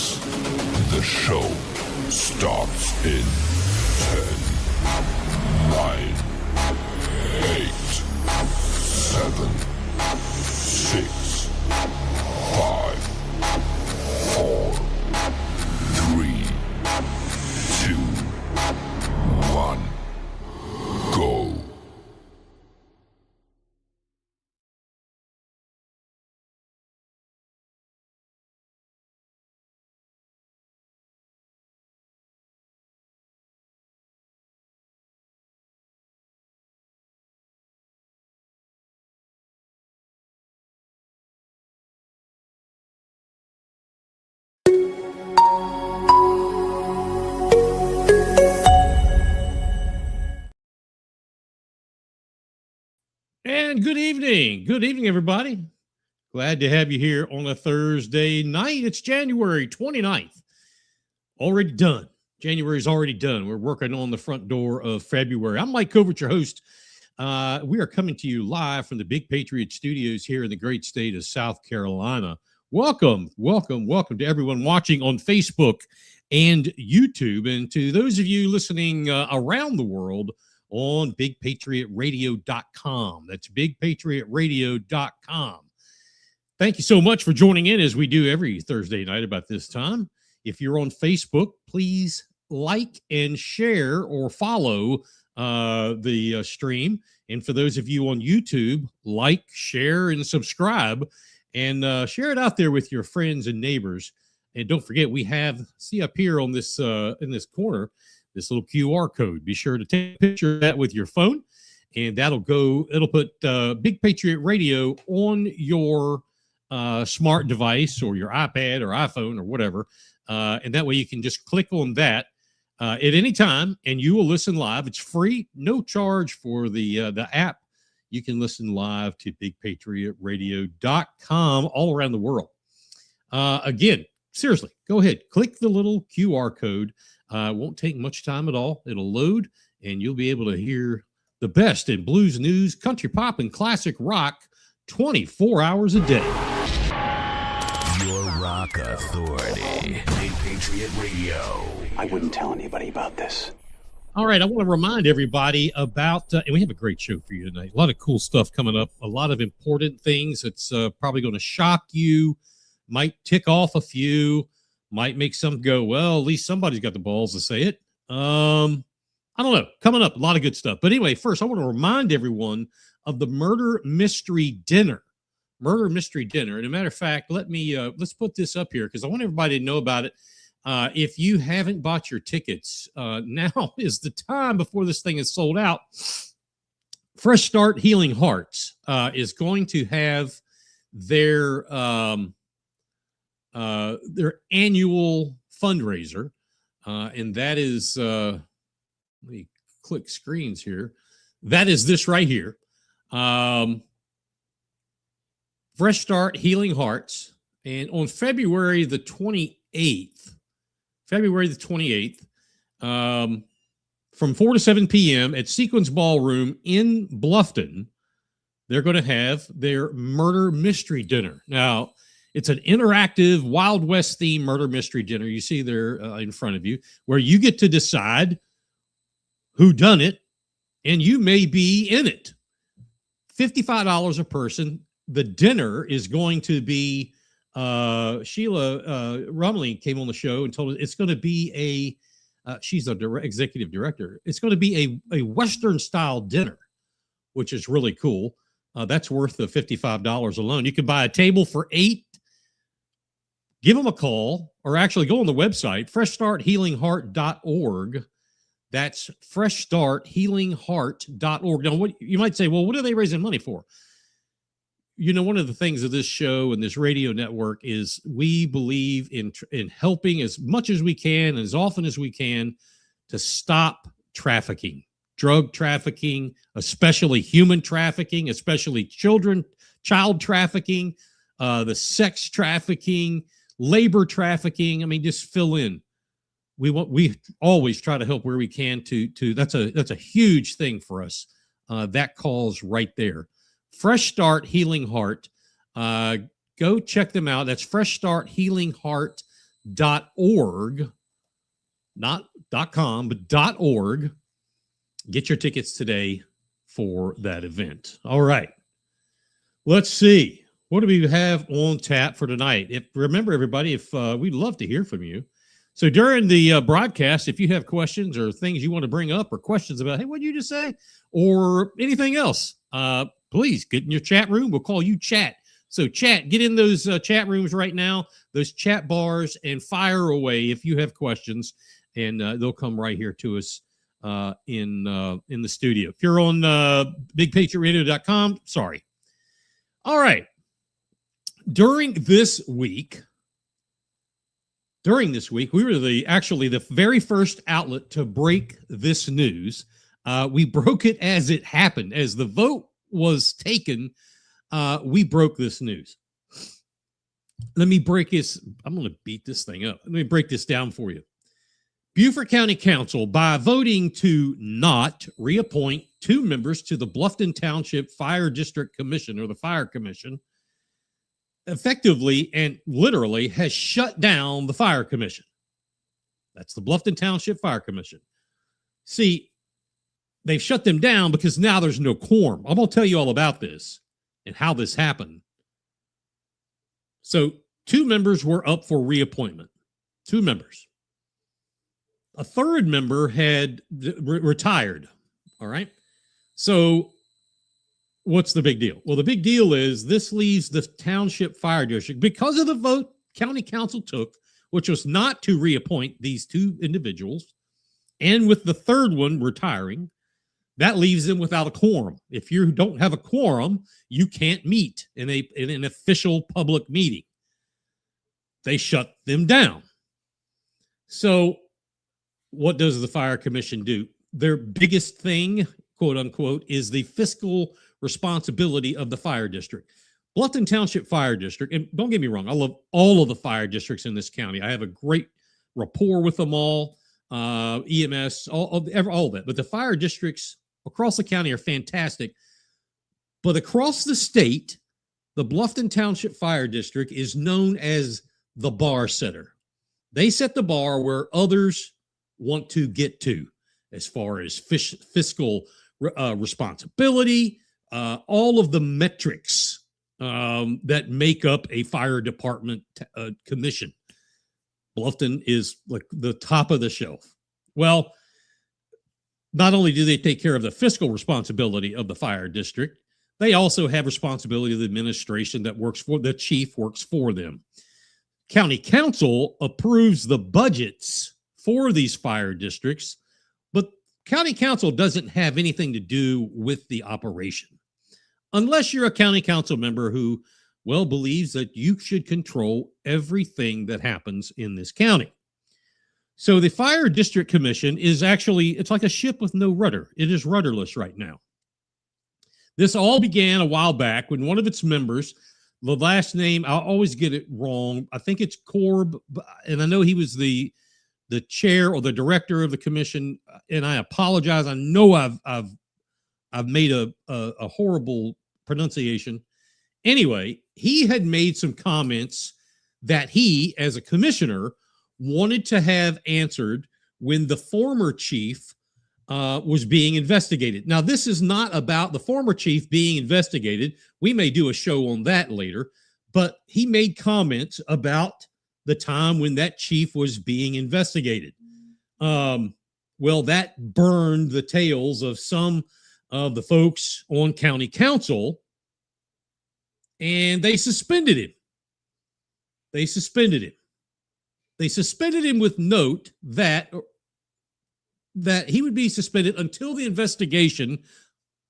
The show starts in 10, 9, 8, 7, 6, 5, 4, 3, 2, 1, go. And good evening. Good evening, everybody. Glad to have you here on a Thursday night. It's January 29th. Already done. January's already done. We're working on the front door of February. I'm Mike Covert, your host. We are coming to you live from the Big Patriot Studios here in the great state of South Carolina. Welcome to everyone watching on Facebook and YouTube. And to those of you listening around the world on bigpatriotradio.com. That's bigpatriotradio.com. Thank you so much for joining in as we do every Thursday night about this time. If you're on Facebook, please like and share or follow the stream. And for those of you on YouTube, like, share, and subscribe, and share it out there with your friends and neighbors. And don't forget, we have, see up here on this in this corner, this little QR code. Be sure to take a picture of that with your phone, and it'll put Big Patriot Radio on your smart device or your iPad or iPhone or whatever. And that way you can just click on that at any time, and you will listen live. It's free, no charge for the app. You can listen live to bigpatriotradio.com all around the world. Again, seriously, go ahead, click the little QR code. It won't take much time at all. It'll load, and you'll be able to hear the best in blues, news, country pop, and classic rock 24 hours a day. Your rock authority. Big Patriot Radio. I wouldn't tell anybody about this. All right, I want to remind everybody about, and we have a great show for you tonight. A lot of cool stuff coming up, a lot of important things that's probably going to shock you, might tick off a few, might make some go, well, at least somebody's got the balls to say it. I don't know. Coming up, a lot of good stuff. But anyway, first, I want to remind everyone of the Murder Mystery Dinner. Murder Mystery Dinner. And as a matter of fact, let's put this up here because I want everybody to know about it. If you haven't bought your tickets, now is the time before this thing is sold out. Fresh Start Healing Hearts is going to have their annual fundraiser, and that is let me click screens here. That is this right here. Fresh Start Healing Hearts, and on February the 28th, from 4 to 7 p.m. at Sequence Ballroom in Bluffton, they're going to have their Murder Mystery Dinner. Now, it's an interactive Wild West themed murder mystery dinner. You see there in front of you, where you get to decide who done it, and you may be in it. $55 a person. The dinner is going to be, Sheila Rumley came on the show and told us it's going to be she's a executive director. It's going to be a Western style dinner, which is really cool. That's worth the $55 alone. You can buy a table for 8. Give them a call, or actually go on the website, freshstarthealingheart.org. That's freshstarthealingheart.org. Now, what you might say, well, what are they raising money for? You know, one of the things of this show and this radio network is we believe in helping as much as we can, as often as we can, to stop trafficking, drug trafficking, especially human trafficking, especially child trafficking, the sex trafficking, labor trafficking. I mean, just fill in. We always try to help where we can to that's a huge thing for us. That cause right there. Fresh Start Healing Heart. Go check them out. That's freshstarthealingheart.org. blufftontownship.org, not .com, but .org. Get your tickets today for that event. All right. Let's see. What do we have on tap for tonight? Remember, everybody, we'd love to hear from you. So during the broadcast, if you have questions or things you want to bring up or questions about, hey, what did you just say? Or anything else, please get in your chat room. We'll call you chat. So chat, get in those chat rooms right now, those chat bars, and fire away if you have questions, and they'll come right here to us in the studio. If you're on bigpatriotradio.com, sorry. All right. During this week, we were actually the very first outlet to break this news. We broke it as it happened. As the vote was taken, we broke this news. Let me break this. I'm going to beat this thing up. Let me break this down for you. Beaufort County Council, by voting to not reappoint 2 members to the Bluffton Township Fire District Commission, or the Fire Commission, effectively and literally has shut down the Fire Commission. That's the Bluffton Township Fire Commission. See, they've shut them down because now there's no quorum. I'm going to tell you all about this and how this happened. So 2 members were up for reappointment. 2 members. A 3rd member had retired. All right. So what's the big deal? Well, the big deal is this leaves the Township Fire District, because of the vote County Council took, which was not to reappoint these 2 individuals, and with the 3rd one retiring, that leaves them without a quorum. If you don't have a quorum, you can't meet in an official public meeting. They shut them down. So what does the Fire Commission do? Their biggest thing, quote unquote, is the fiscal responsibility of the fire district. Bluffton Township Fire District, and don't get me wrong, I love all of the fire districts in this county. I have a great rapport with them all, EMS, all that. But the fire districts across the county are fantastic. But across the state, the Bluffton Township Fire District is known as the bar setter. They set the bar where others want to get to as far as fiscal responsibility, all of the metrics that make up a fire department commission. Bluffton is like the top of the shelf. Well, not only do they take care of the fiscal responsibility of the fire district, they also have responsibility of the administration that works for the chief, works for them. County Council approves the budgets for these fire districts, but County Council doesn't have anything to do with the operation. Unless you're a County Council member who, well, believes that you should control everything that happens in this county. So the Fire District Commission is actually, it's like a ship with no rudder. It is rudderless right now. This all began a while back when one of its members, the last name, I'll always get it wrong. I think it's Korb, and I know he was the chair or the director of the commission, and I apologize. I know I've made a horrible pronunciation. Anyway, he had made some comments that he, as a commissioner, wanted to have answered when the former chief was being investigated. Now, this is not about the former chief being investigated. We may do a show on that later, but he made comments about the time when that chief was being investigated. Well, that burned the tails of some of the folks on County Council, and they suspended him. They suspended him with note that he would be suspended until the investigation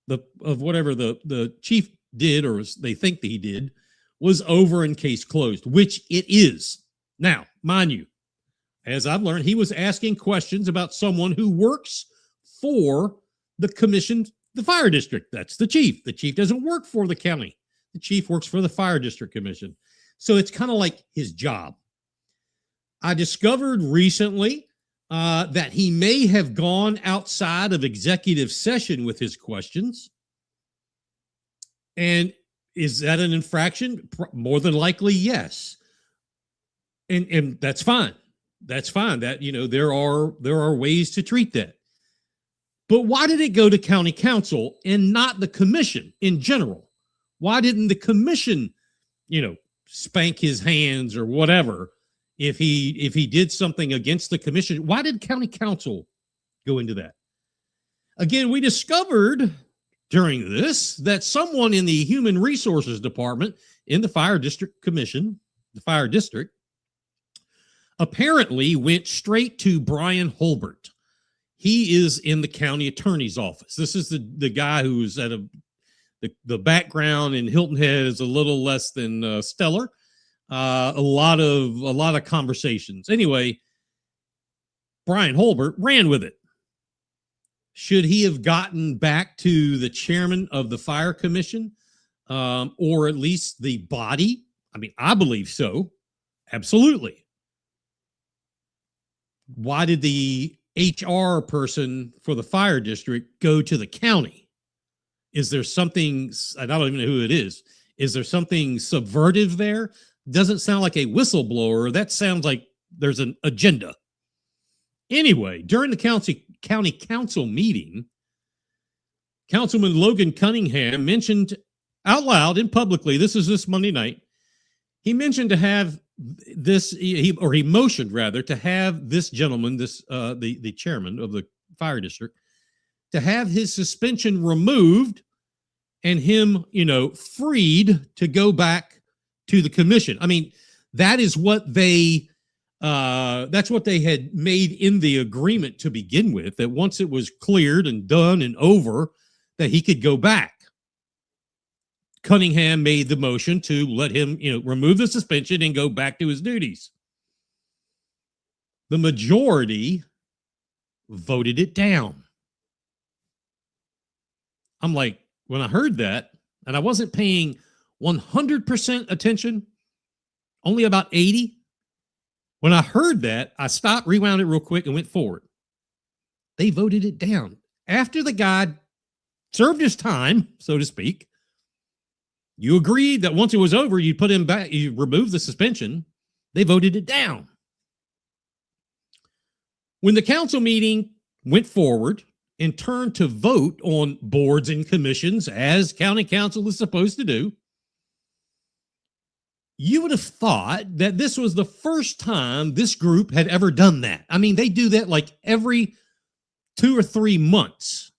of whatever the chief did, or they think that he did, was over and case closed, which it is. Now, mind you, as I've learned, he was asking questions about someone who works for the commission, the fire district. That's the chief. The chief doesn't work for the county. The chief works for the fire district commission. So it's kind of like his job. I discovered recently that he may have gone outside of executive session with his questions. And is that an infraction? More than likely, yes. And that's fine. That's fine. That, there are ways to treat that. But why did it go to county council and not the commission in general? Why didn't the commission, spank his hands or whatever if he did something against the commission? Why did county council go into that? Again, we discovered during this that someone in the human resources department in the fire district commission, the fire district, apparently went straight to Brian Holbert. He is in the county attorney's office. This is the guy who's at the background in Hilton Head is a little less than stellar. A lot of conversations. Anyway, Brian Holbert ran with it. Should he have gotten back to the chairman of the fire commission, or at least the body? I mean, I believe so. Absolutely. Why did the HR person for the fire district go to the county? Is there something, I don't even know who it is. Is there something subversive there? Doesn't sound like a whistleblower. That sounds like there's an agenda. Anyway, during the county council meeting, Councilman Logan Cunningham mentioned out loud and publicly, this Monday night, he mentioned to have this, he motioned rather to have this gentleman, the chairman of the fire district, to have his suspension removed and him, freed to go back to the commission. I mean, that is what that's what they had made in the agreement to begin with, that once it was cleared and done and over, that he could go back. Cunningham made the motion to let him, remove the suspension and go back to his duties. The majority voted it down. I'm like, when I heard that, and I wasn't paying 100% attention, only about 80. When I heard that, I stopped, rewound it real quick, and went forward. They voted it down. After the guy served his time, so to speak, you agreed that once it was over, you put him back, you removed the suspension. They voted it down. When the council meeting went forward and turned to vote on boards and commissions, as county council is supposed to do, you would have thought that this was the first time this group had ever done that. I mean, they do that like every 2 or 3 months.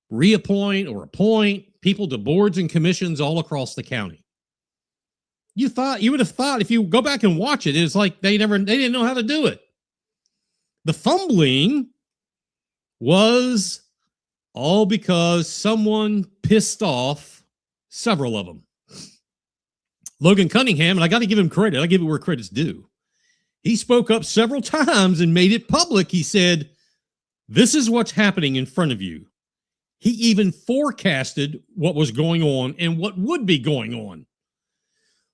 Reappoint or appoint people to boards and commissions all across the county. You would have thought, if you go back and watch it, it's like they didn't know how to do it. The fumbling was all because someone pissed off several of them. Logan Cunningham, and I got to give him credit. I give it where credit's due. He spoke up several times and made it public. He said, this is what's happening in front of you. He even forecasted what was going on and what would be going on.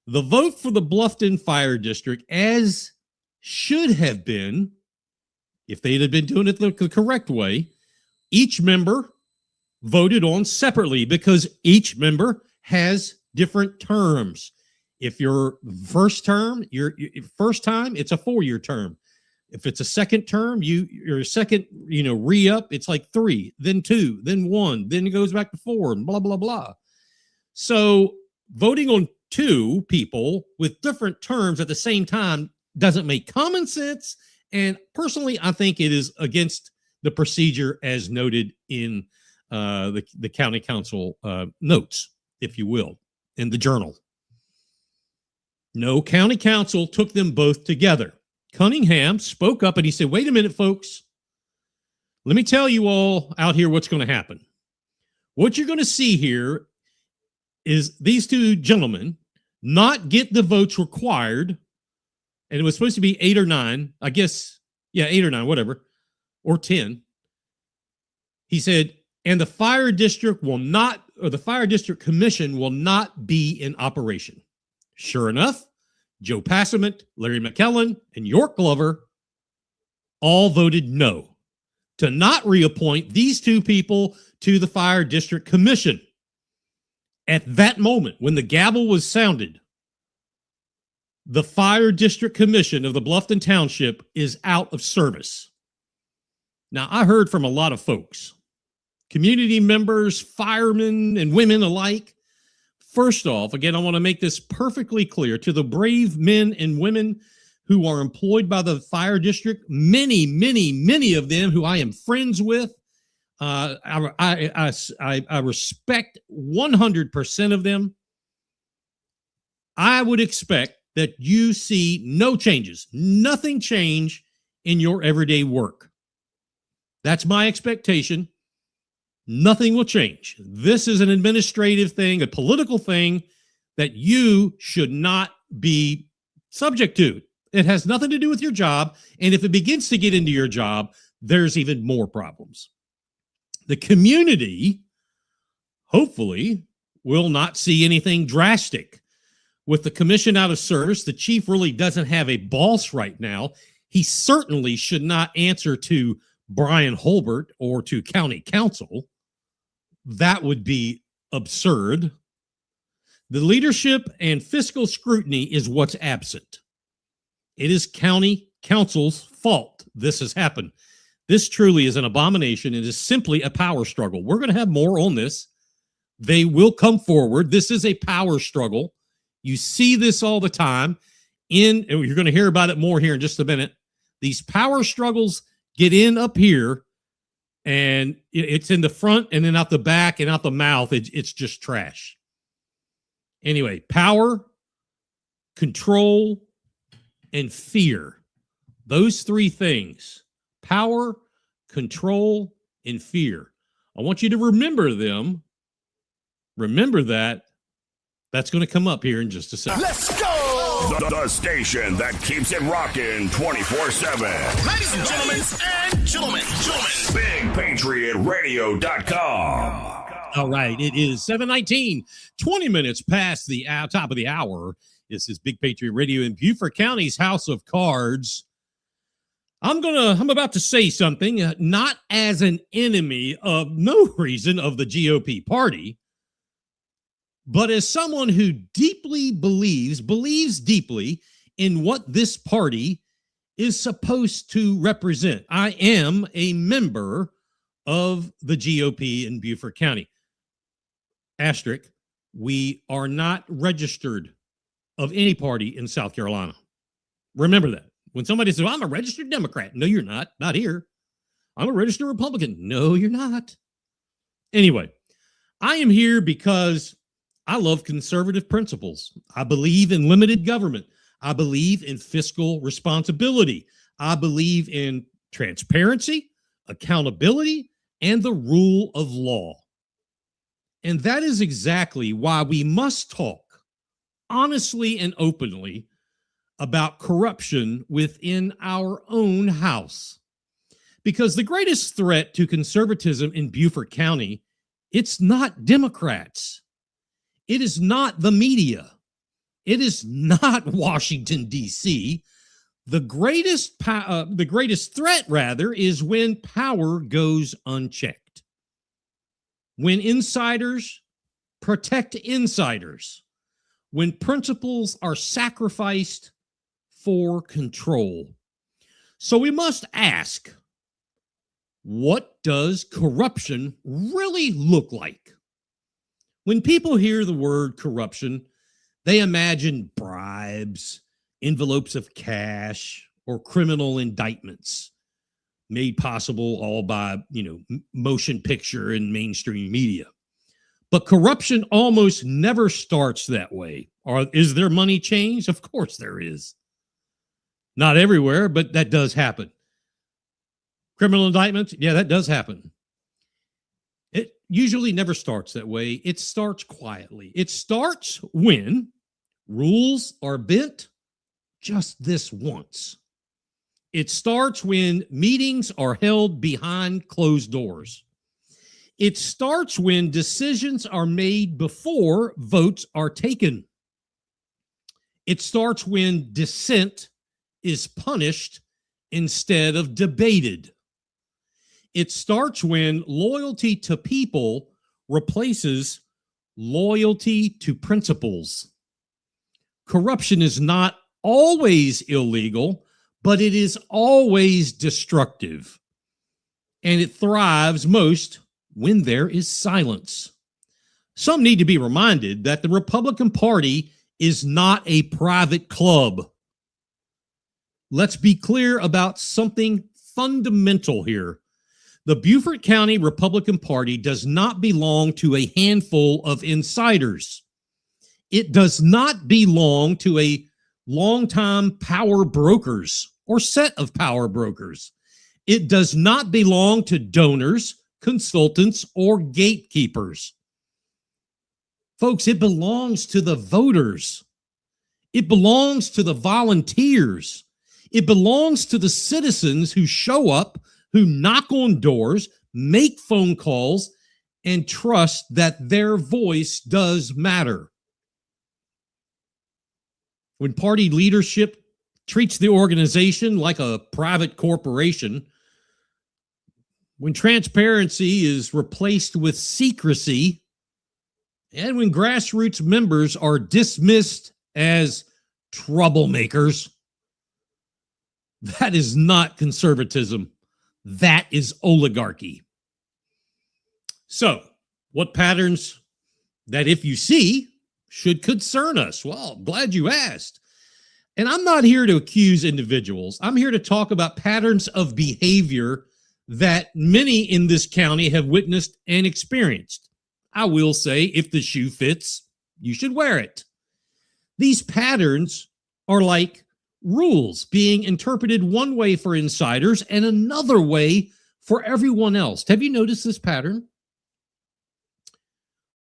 The vote for the Bluffton Fire District, as should have been, if they had been doing it the correct way, each member voted on separately because each member has different terms. If your first term, your first time, it's a 4-year term. If it's a second term, your second, re-up, it's like 3, then 2, then 1, then it goes back to 4, and blah, blah, blah. So voting on 2 people with different terms at the same time doesn't make common sense. And personally, I think it is against the procedure as noted in the county council notes, if you will, in the journal. No, county council took them both together. Cunningham spoke up and he said, wait a minute, folks. Let me tell you all out here what's going to happen. What you're going to see here is these 2 gentlemen not get the votes required. And it was supposed to be 8 or 9, I guess. Yeah, 8 or 9, whatever, or 10. He said, and the fire district will not, or the fire district commission will not be in operation. Sure enough, Joe Passament, Larry McKellen, and York Glover all voted no to not reappoint these 2 people to the fire district commission. At that moment, when the gavel was sounded, The Fire District Commission of the Bluffton Township is out of service. Now, I heard from a lot of folks, community members, firemen, and women alike. First off, again, I want to make this perfectly clear to the brave men and women who are employed by the fire district, many of them who I am friends with. I respect 100% of them. I would expect that you see no changes, nothing change in your everyday work. That's my expectation. Nothing will change. This is an administrative thing, a political thing that you should not be subject to. It has nothing to do with your job. And if it begins to get into your job, there's even more problems. The community, hopefully, will not see anything drastic. With the commission out of service, the chief really doesn't have a boss right now. He certainly should not answer to Brian Holbert or to county council. That would be absurd. The leadership and fiscal scrutiny is what's absent. It is county council's fault this has happened. This truly is an abomination. It is simply a power struggle. We're going to have more on this. They will come forward. This is a power struggle. You see this all the time. And you're going to hear about it more here in just a minute. These power struggles get in up here, and it's in the front and then out the back and out the mouth. It's just trash. Anyway, power, control, and fear. Those three things, power, control, and fear. I want you to remember them. Remember that. That's going to come up here in just a second. Let's go! The station that keeps it rocking 24/7. Ladies and gentlemen, BigPatriotRadio.com. All right, it is 7:19, 20 minutes past the top of the hour. This is Big Patriot Radio in Beaufort County's House of Cards. I'm about to say something, not as an enemy of no reason of the GOP party, but as someone who deeply believes deeply in what this party is supposed to represent. I am a member of the GOP in Beaufort County. Asterisk, we are not registered of any party in South Carolina. Remember that. When somebody says, well, I'm a registered Democrat. No, you're not. Not here. I'm a registered Republican. No, you're not. Anyway, I am here because I love conservative principles. I believe in limited government. I believe in fiscal responsibility. I believe in transparency, accountability, and the rule of law. And that is exactly why we must talk honestly and openly about corruption within our own house. Because the greatest threat to conservatism in Beaufort County, it's not Democrats. It is not the media. It is not Washington, D.C. The greatest threat, rather, is when power goes unchecked. When insiders protect insiders. When principles are sacrificed for control. So we must ask, what does corruption really look like? When people hear the word corruption, they imagine bribes, envelopes of cash, or criminal indictments made possible all by, motion picture and mainstream media. But corruption almost never starts that way. Or is there money changed? Of course there is. Not everywhere, but that does happen. Criminal indictments? Yeah, that does happen. It usually never starts that way. It starts quietly. It starts when rules are bent just this once. It starts when meetings are held behind closed doors. It starts when decisions are made before votes are taken. It starts when dissent is punished instead of debated. It starts when loyalty to people replaces loyalty to principles. Corruption is not always illegal, but it is always destructive. And it thrives most when there is silence. Some need to be reminded that the Republican Party is not a private club. Let's be clear about something fundamental here. The Beaufort County Republican Party does not belong to a handful of insiders. It does not belong to a longtime power brokers or set of power brokers. It does not belong to donors, consultants, or gatekeepers. Folks, it belongs to the voters. It belongs to the volunteers. It belongs to the citizens who show up, who knock on doors, make phone calls, and trust that their voice does matter. When party leadership treats the organization like a private corporation, when transparency is replaced with secrecy, and when grassroots members are dismissed as troublemakers, that is not conservatism. That is oligarchy. So, what patterns that, if you see, should concern us? Well, glad you asked. And I'm not here to accuse individuals. I'm here to talk about patterns of behavior that many in this county have witnessed and experienced. I will say, if the shoe fits, you should wear it. These patterns are like rules being interpreted one way for insiders and another way for everyone else. Have you noticed this pattern?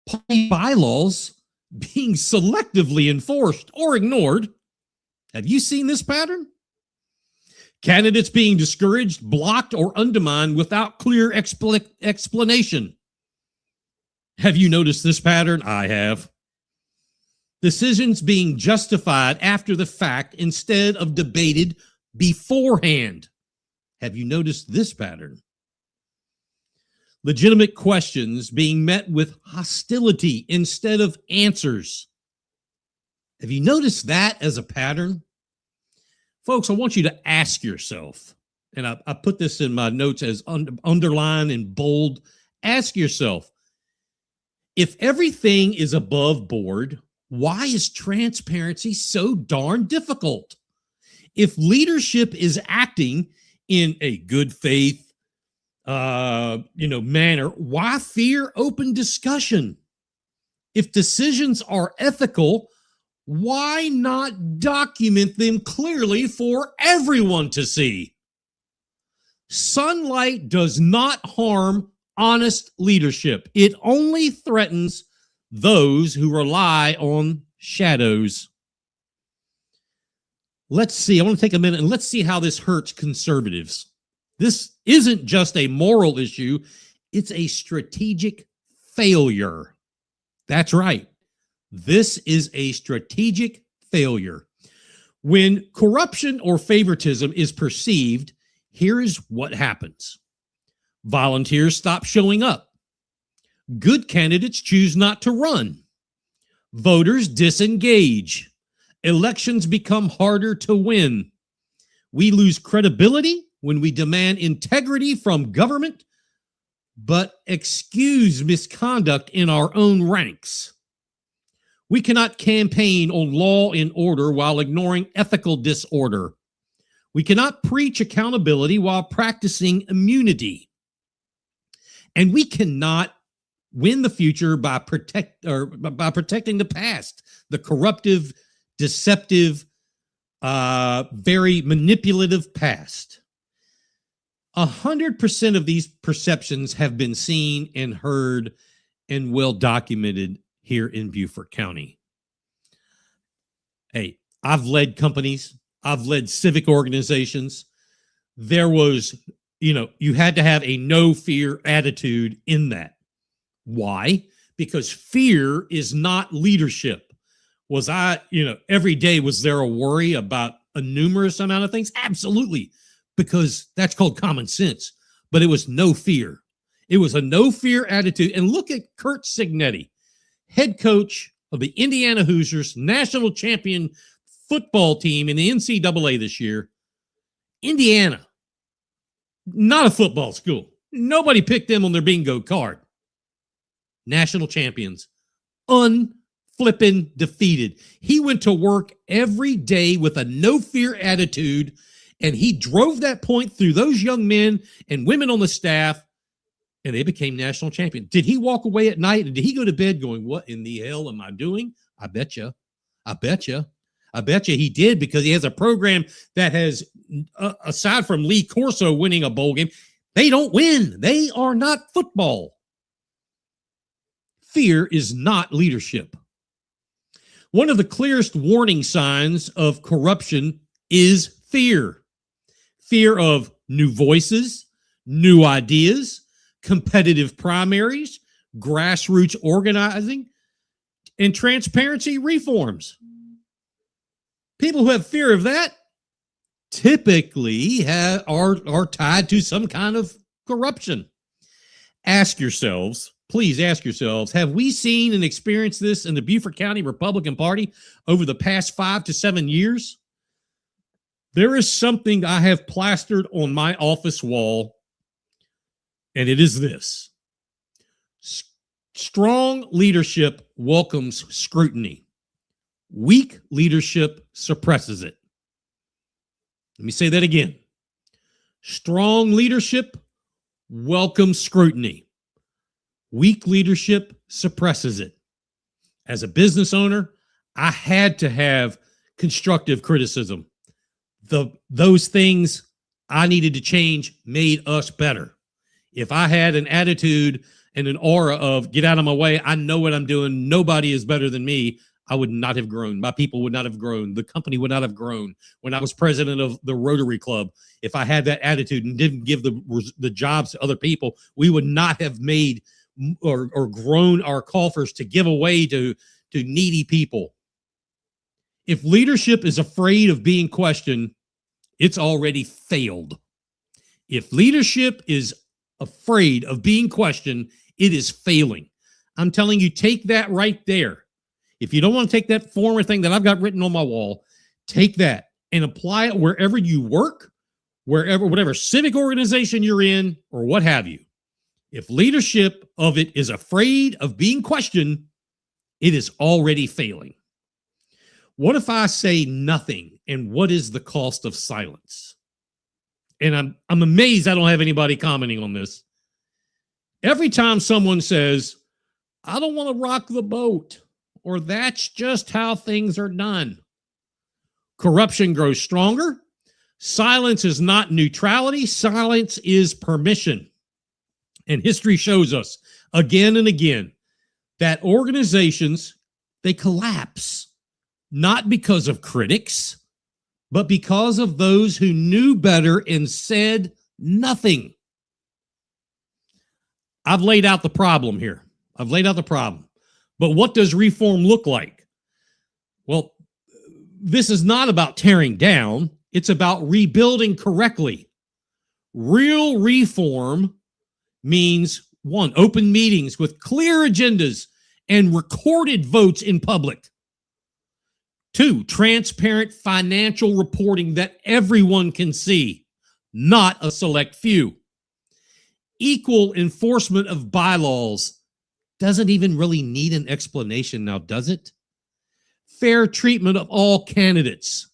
Party bylaws being selectively enforced or ignored. Have you seen this pattern? Candidates being discouraged, blocked, or undermined without clear explanation. Have you noticed this pattern? I have. Decisions being justified after the fact instead of debated beforehand. Have you noticed this pattern? Legitimate questions being met with hostility instead of answers. Have you noticed that as a pattern? Folks, I want you to ask yourself, and I put this in my notes as underline and bold. Ask yourself, if everything is above board, why is transparency so darn difficult? If leadership is acting in a good faith, manner, why fear open discussion? If decisions are ethical, why not document them clearly for everyone to see? Sunlight does not harm honest leadership. It only threatens those who rely on shadows. Let's see. I want to take a minute and let's see how this hurts conservatives. This isn't just a moral issue. It's a strategic failure. That's right. This is a strategic failure. When corruption or favoritism is perceived, here is what happens. Volunteers stop showing up. Good candidates choose not to run. Voters disengage. Elections become harder to win. We lose credibility when we demand integrity from government, but excuse misconduct in our own ranks. We cannot campaign on law and order while ignoring ethical disorder. We cannot preach accountability while practicing immunity. And we cannot win the future by protecting the past, the corruptive, deceptive, very manipulative past. 100% of these perceptions have been seen and heard and well documented here in Beaufort County. Hey, I've led companies. I've led civic organizations. There was, you had to have a no fear attitude in that. Why? Because fear is not leadership. Was every day, was there a worry about a numerous amount of things? Absolutely. Because that's called common sense. But it was no fear. It was a no fear attitude. And look at Curt Cignetti, head coach of the Indiana Hoosiers, national champion football team in the NCAA this year, Indiana, not a football school. Nobody picked them on their bingo card. National champions. Unflippin' defeated. He went to work every day with a no-fear attitude, and he drove that point through those young men and women on the staff, and they became national champions. Did he walk away at night, and did he go to bed going, what in the hell am I doing? I bet you. I bet you he did, because he has a program that has, aside from Lee Corso winning a bowl game, they don't win. They are not football. Fear is not leadership. One of the clearest warning signs of corruption is fear. Fear of new voices, new ideas, competitive primaries, grassroots organizing, and transparency reforms. People who have fear of that typically are tied to some kind of corruption. Ask yourselves, please ask yourselves, have we seen and experienced this in the Beaufort County Republican Party over the past 5 to 7 years? There is something I have plastered on my office wall, and it is this. Strong leadership welcomes scrutiny. Weak leadership suppresses it. Let me say that again. Strong leadership welcomes scrutiny. Weak leadership suppresses it. As a business owner, I had to have constructive criticism. Those things I needed to change made us better. If I had an attitude and an aura of get out of my way, I know what I'm doing, nobody is better than me, I would not have grown. My people would not have grown. The company would not have grown. When I was president of the Rotary Club, if I had that attitude and didn't give the jobs to other people, we would not have made or grown our coffers to give away to needy people. If leadership is afraid of being questioned, it's already failed. If leadership is afraid of being questioned, it is failing. I'm telling you, take that right there. If you don't want to take that former thing that I've got written on my wall, take that and apply it wherever you work, whatever civic organization you're in, or what have you. If leadership of it is afraid of being questioned, it is already failing. What if I say nothing, and what is the cost of silence? And I'm amazed I don't have anybody commenting on this. Every time someone says, I don't want to rock the boat, or that's just how things are done, corruption grows stronger. Silence is not neutrality. Silence is permission. And history shows us again and again that organizations, they collapse, not because of critics, but because of those who knew better and said nothing. I've laid out the problem here. I've laid out the problem. But what does reform look like? Well, this is not about tearing down. It's about rebuilding correctly. Real reform means, one, open meetings with clear agendas and recorded votes in public. Two, transparent financial reporting that everyone can see, not a select few. Equal enforcement of bylaws doesn't even really need an explanation now, does it? Fair treatment of all candidates.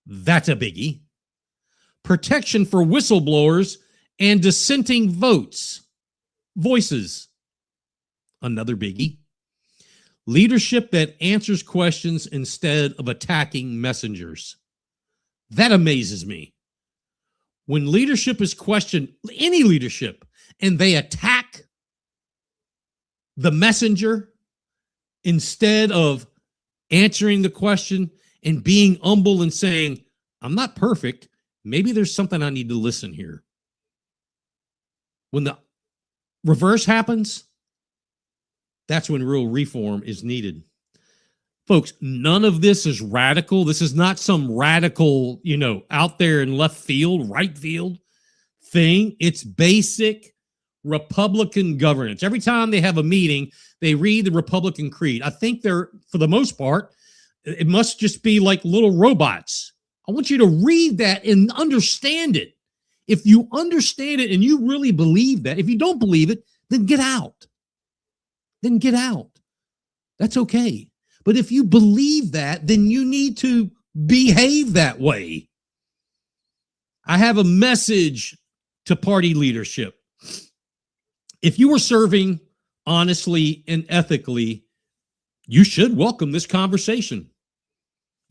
That's a biggie. Protection for whistleblowers and dissenting voices. Another biggie. Leadership that answers questions instead of attacking messengers. That amazes me. When leadership is questioned, any leadership, and they attack the messenger instead of answering the question and being humble and saying, I'm not perfect. Maybe there's something I need to listen here. When the reverse happens, that's when real reform is needed. Folks, none of this is radical. This is not some radical, out there in left field, right field thing. It's basic Republican governance. Every time they have a meeting, they read the Republican creed. I think they're, for the most part, It must just be like little robots. I want you to read that and understand it. If you understand it and you really believe that, if you don't believe it, then get out. Then get out. That's okay. But if you believe that, then you need to behave that way. I have a message to party leadership. If you are serving honestly and ethically, you should welcome this conversation.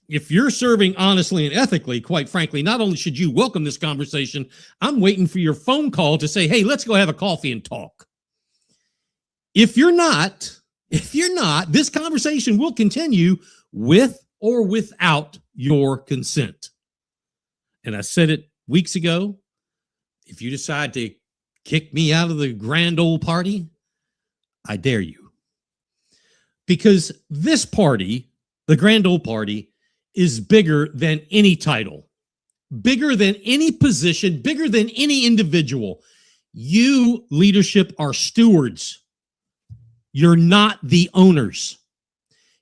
If you're serving honestly and ethically, quite frankly, not only should you welcome this conversation, I'm waiting for your phone call to say, hey, let's go have a coffee and talk. If you're not, this conversation will continue with or without your consent. And I said it weeks ago. If you decide to kick me out of the grand old party, I dare you. Because this party, the grand old party, is bigger than any title, bigger than any position, bigger than any individual. You, leadership, are stewards. You're not the owners.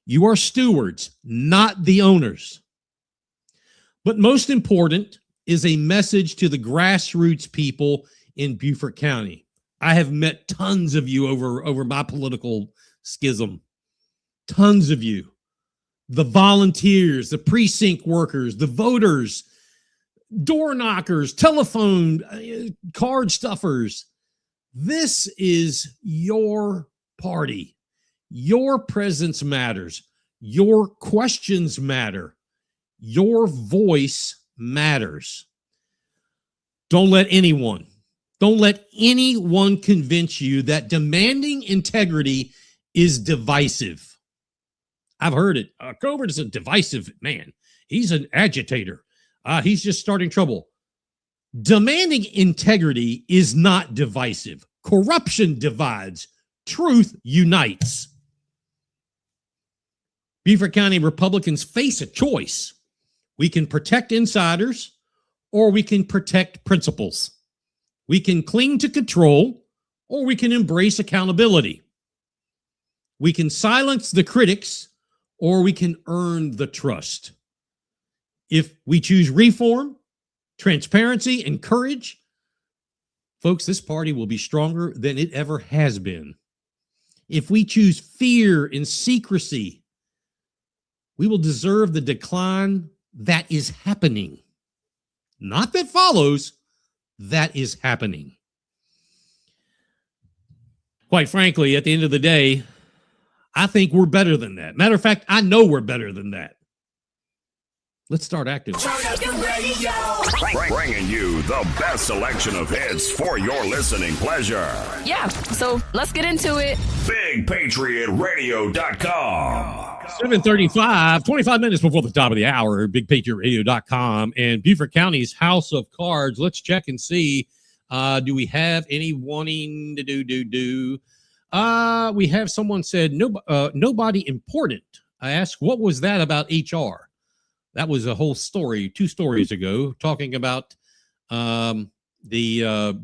You are stewards, not the owners. But most important is a message to the grassroots people in Beaufort County. I have met tons of you over my political schism. Tons of you. The volunteers, the precinct workers, the voters, door knockers, telephone card stuffers. This is your party. Your presence matters. Your questions matter. Your voice matters. Don't let anyone convince you that demanding integrity is divisive. I've heard it. Covert is a divisive man. He's an agitator. He's just starting trouble. Demanding integrity is not divisive. Corruption divides. Truth unites. Beaufort County Republicans face a choice. We can protect insiders or we can protect principles. We can cling to control or we can embrace accountability. We can silence the critics or we can earn the trust. If we choose reform, transparency, and courage, folks, this party will be stronger than it ever has been. If we choose fear and secrecy, we will deserve the decline that is happening. Not that follows, that is happening. Quite frankly, at the end of the day, I think we're better than that. Matter of fact, I know we're better than that. Let's start acting. Bringing you the best selection of hits for your listening pleasure. Yeah, so let's get into it. BigPatriotRadio.com. 7:35, 25 minutes before the top of the hour, BigPatriotRadio.com and Beaufort County's House of Cards. Let's check and see. Do we have any wanting to do? We have someone said, nobody important. I asked, what was that about HR? That was a whole story, 2 stories ago, talking about the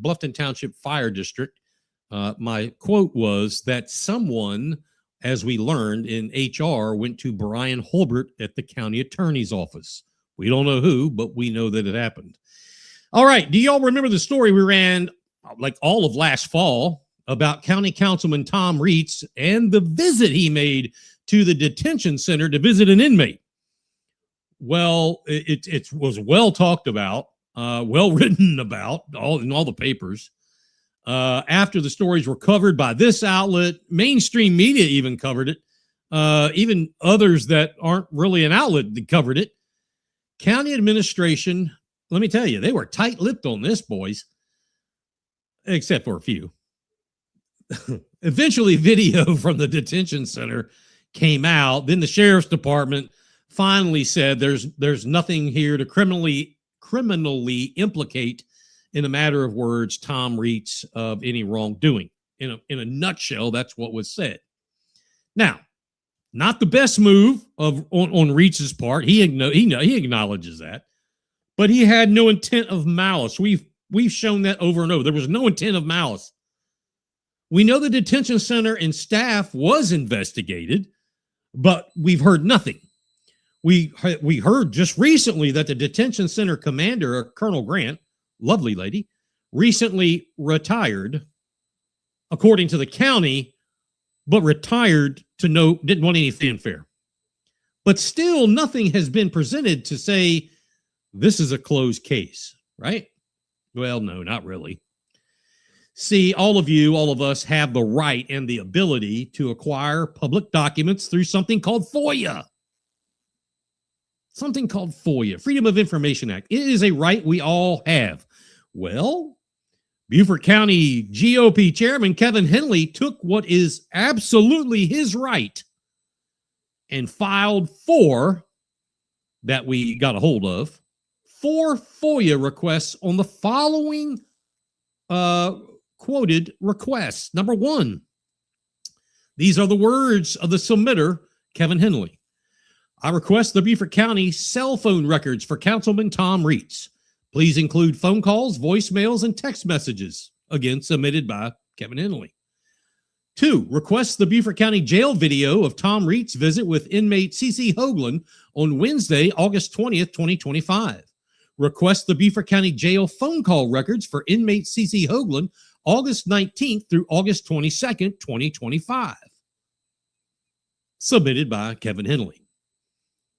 Bluffton Township Fire District. My quote was that someone, as we learned in HR, went to Brian Holbert at the county attorney's office. We don't know who, but we know that it happened. All right. Do y'all remember the story we ran like all of last fall about County Councilman Tom Reitz and the visit he made to the detention center to visit an inmate? Well, it was well talked about, well written about in all the papers. After the stories were covered by this outlet, mainstream media even covered it. Even others that aren't really an outlet that covered it. County administration, let me tell you, they were tight-lipped on this, boys, except for a few. Eventually, video from the detention center came out. Then the sheriff's department finally said there's nothing here to criminally implicate, in a matter of words, Tom Reitz of any wrongdoing. In a nutshell, that's what was said. Now, not the best move on Reitz's part. He acknowledges that, but he had no intent of malice. We've shown that over and over. There was no intent of malice. We know the detention center and staff was investigated, but we've heard nothing. We heard just recently that the detention center commander, Colonel Grant, lovely lady, recently retired, according to the county, but retired to didn't want any fanfare. But still, nothing has been presented to say this is a closed case, right? Well, no, not really. See, all of us have the right and the ability to acquire public documents through something called FOIA. Something called FOIA, Freedom of Information Act. It is a right we all have. Well, Beaufort County GOP Chairman Kevin Henley took what is absolutely his right and filed that we got a hold of, 4 FOIA requests on the following quoted requests. Number 1, these are the words of the submitter, Kevin Henley. I request the Beaufort County cell phone records for Councilman Tom Reitz. Please include phone calls, voicemails, and text messages. Again, submitted by Kevin Henley. 2, request the Beaufort County jail video of Tom Reitz's visit with inmate CC Hoagland on Wednesday, August 20th, 2025. Request the Beaufort County jail phone call records for inmate CC Hoagland August 19th through August 22nd, 2025. Submitted by Kevin Henley.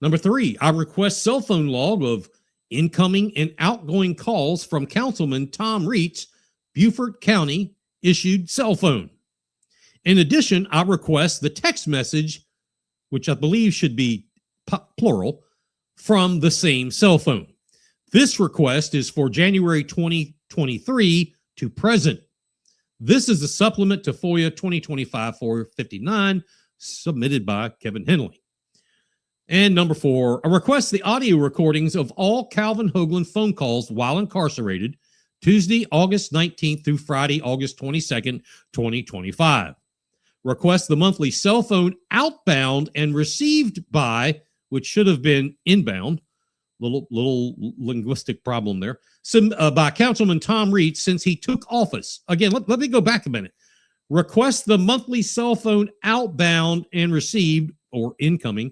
Number 3, I request cell phone log of incoming and outgoing calls from Councilman Tom Reitz, Beaufort County issued cell phone. In addition, I request the text message, which I believe should be plural, from the same cell phone. This request is for January 2023 to present. This is a supplement to FOIA 2025-459 submitted by Kevin Henley. And number 4, I request the audio recordings of all Calvin Hoagland phone calls while incarcerated, Tuesday, August 19th through Friday, August 22nd, 2025. Request the monthly cell phone outbound and received by, which should have been inbound, little linguistic problem there, by Councilman Tom Reitz since he took office. Again, let me go back a minute. Request the monthly cell phone outbound and received, or incoming,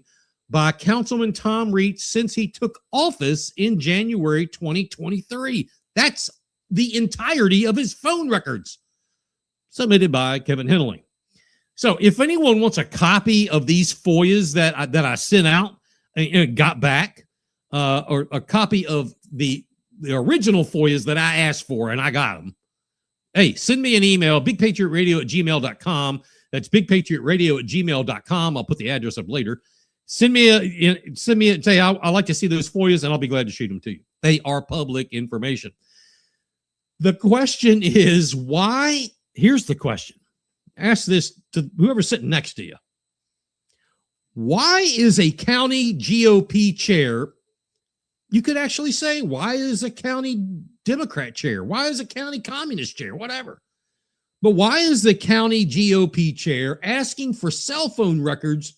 by Councilman Tom Reitz since he took office in January 2023. That's the entirety of his phone records, submitted by Kevin Henley. So if anyone wants a copy of these FOIAs that I sent out and got back, or a copy of the original FOIAs that I asked for and I got them, hey, send me an email, bigpatriotradio@gmail.com. That's bigpatriotradio@gmail.com. I'll put the address up later. Send me say I like to see those FOIAs, and I'll be glad to shoot them to you. They are public information. The question is why? Here's the question. Ask this to whoever's sitting next to you. Why is a county GOP chair? You could actually say, why is a county Democrat chair? Why is a county communist chair? Whatever. But why is the county GOP chair asking for cell phone records,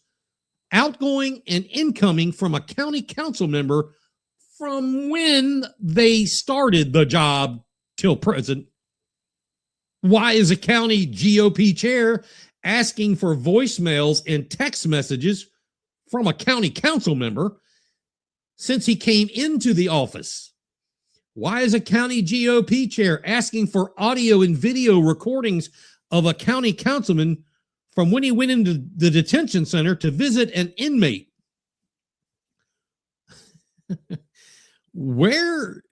outgoing and incoming, from a county council member from when they started the job till present? Why is a county GOP chair asking for voicemails and text messages from a county council member since he came into the office? Why is a county GOP chair asking for audio and video recordings of a county councilman from when he went into the detention center to visit an inmate? Where